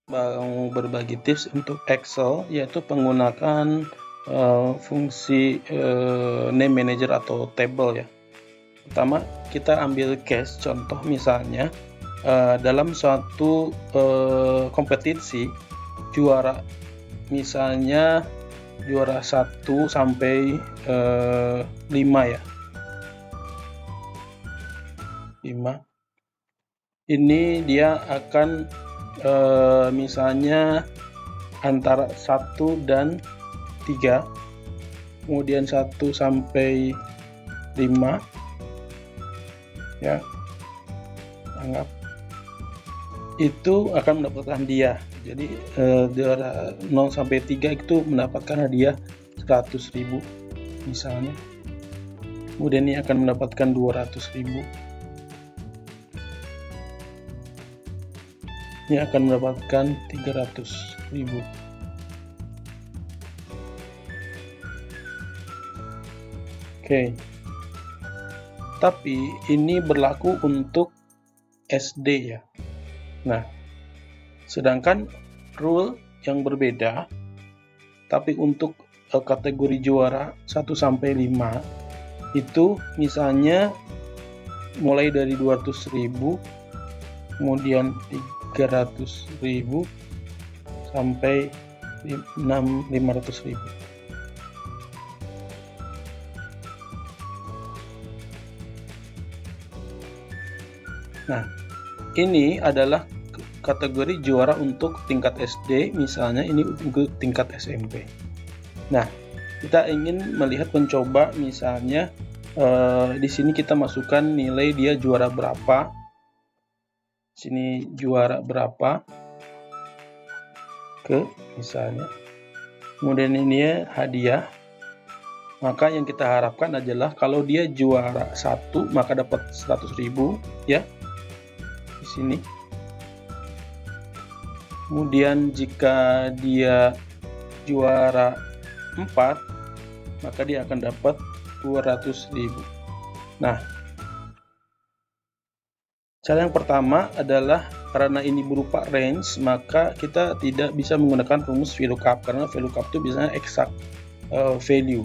mau berbagi tips untuk Excel, yaitu penggunaan fungsi name manager atau table ya. Pertama, kita ambil case contoh, misalnya dalam suatu kompetisi juara, misalnya juara 1 sampai 5 ya. 5. Ini dia akan misalnya antara 1 dan 3, kemudian 1 sampai 5 ya, anggap itu akan mendapatkan hadiah. Jadi juara 0 sampai 3 itu mendapatkan hadiah 100.000 misalnya, kemudian ini akan mendapatkan 200.000, ini akan mendapatkan 300.000. Oke. Tapi ini berlaku untuk SD ya. Nah, sedangkan rule yang berbeda, tapi untuk kategori juara 1 sampai 5 itu misalnya mulai dari 200.000, kemudian 300.000 sampai 500.000. Nah, ini adalah kategori juara untuk tingkat SD, misalnya ini untuk tingkat SMP. Nah, kita ingin melihat mencoba misalnya di sini kita masukkan nilai dia juara berapa. Sini juara berapa ke misalnya. Kemudian ini hadiah. Maka yang kita harapkan adalah kalau dia juara 1 maka dapat 100.000 ya. Di sini. Kemudian jika dia juara 4 maka dia akan dapat 200.000. Nah, cara yang pertama adalah karena ini berupa range, maka kita tidak bisa menggunakan rumus VLOOKUP karena VLOOKUP itu biasanya exact value.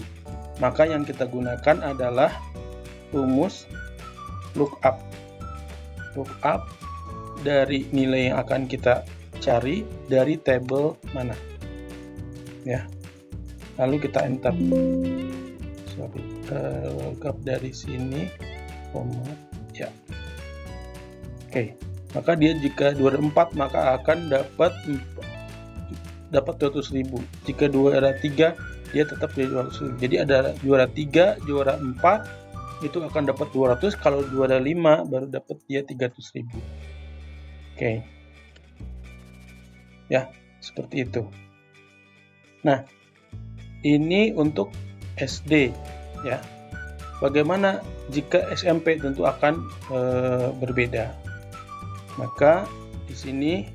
Maka yang kita gunakan adalah rumus lookup. Lookup dari nilai yang akan kita cari dari table mana. Ya. Lalu kita enter. Lookup dari sini, ya. Oke. Maka dia jika juara 4 maka akan dapat 200.000. Jika juara 3 dia tetap jadi 200.000. Jadi ada juara 3, juara 4 itu akan dapat 200, kalau juara 5 baru dapat dia 300.000. Oke. Ya, seperti itu. Nah, ini untuk SD ya. Bagaimana jika SMP? Tentu akan berbeda. Maka di sini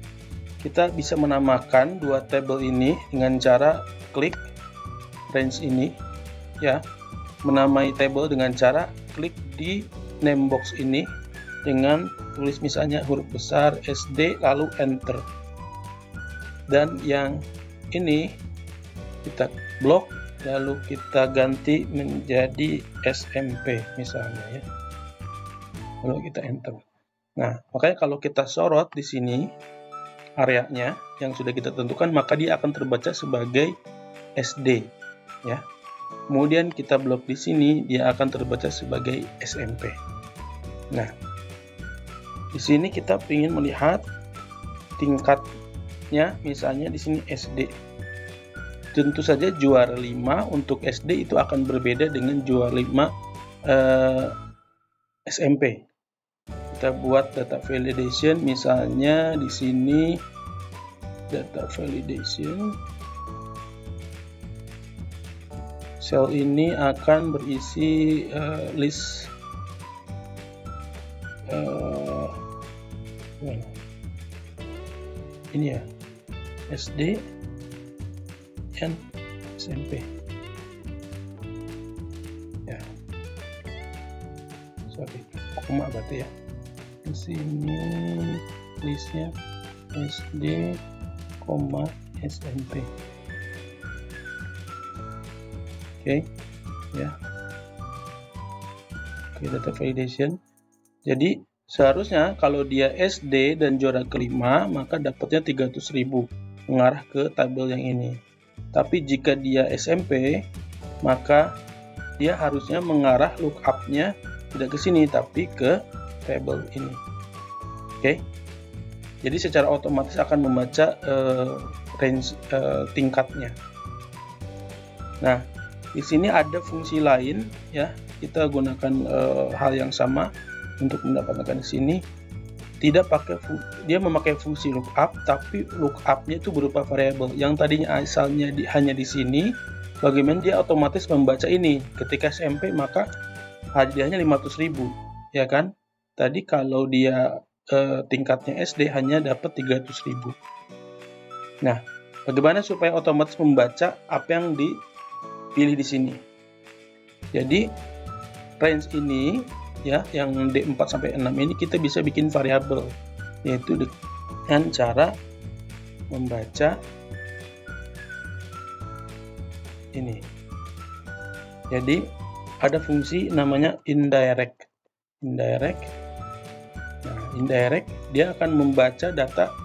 kita bisa menamakan dua tabel ini dengan cara klik range ini ya, menamai table dengan cara klik di name box ini dengan tulis misalnya huruf besar SD lalu enter, dan yang ini kita blok lalu kita ganti menjadi SMP misalnya ya, lalu kita enter. Nah, makanya kalau kita sorot di sini areanya yang sudah kita tentukan, maka dia akan terbaca sebagai SD ya. Kemudian kita blok di sini, dia akan terbaca sebagai SMP. Nah, di sini kita ingin melihat tingkatnya, misalnya di sini SD. Tentu saja juara 5 untuk SD itu akan berbeda dengan juara 5 SMP. Kita buat data validation, misalnya di sini data validation. Sel ini akan berisi list ini ya, SD dan SMP ya, sorry, koma berarti ya. Di sini listnya SD SMP. Oke, ya. Oke, data validation. Jadi seharusnya kalau dia SD dan juara kelima, maka dapatnya 300.000 mengarah ke tabel yang ini. Tapi jika dia SMP, maka dia harusnya mengarah lookup-nya tidak ke sini, tapi ke tabel ini. Oke. Jadi secara otomatis akan membaca range tingkatnya. Nah, di sini ada fungsi lain, ya. Kita gunakan hal yang sama untuk mendapatkan di sini. Tidak pakai dia memakai fungsi lookup, tapi lookup-nya itu berupa variabel. Yang tadinya asalnya hanya di sini, bagaimana dia otomatis membaca ini. Ketika SMP maka hadiahnya 500.000, ya kan? Tadi kalau dia tingkatnya SD hanya dapat 300.000. Nah, bagaimana supaya otomatis membaca apa yang dipilih di sini? Jadi range ini, ya, yang D4 sampai 6 ini kita bisa bikin variabel, yaitu dengan cara membaca ini. Jadi ada fungsi namanya indirect. Nah, indirect dia akan membaca data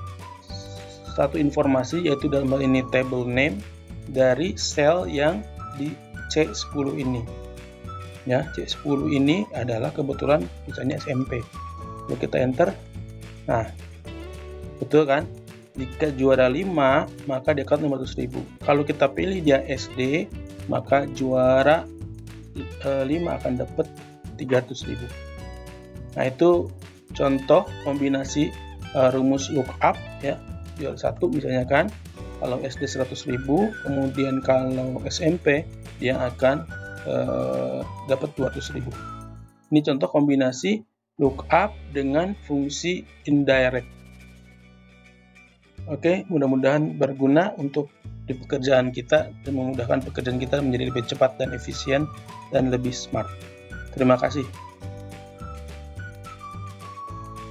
satu informasi, yaitu dalam hal ini table name, dari sel yang di C10 ini. Ya, C10 ini adalah kebetulan misalnya SMP. Kalau kita enter, nah, betul kan? Jika juara 5, maka dia akan 500.000. Kalau kita pilih dia SD, maka juara 5 akan dapat 300.000. Nah, itu contoh kombinasi rumus lookup, ya. Juara 1 misalnya kan, kalau SD 100.000, kemudian kalau SMP dia akan dapat 200.000. Ini contoh kombinasi lookup dengan fungsi indirect. Oke, mudah-mudahan berguna untuk di pekerjaan kita dan memudahkan pekerjaan kita menjadi lebih cepat dan efisien dan lebih smart. Terima kasih.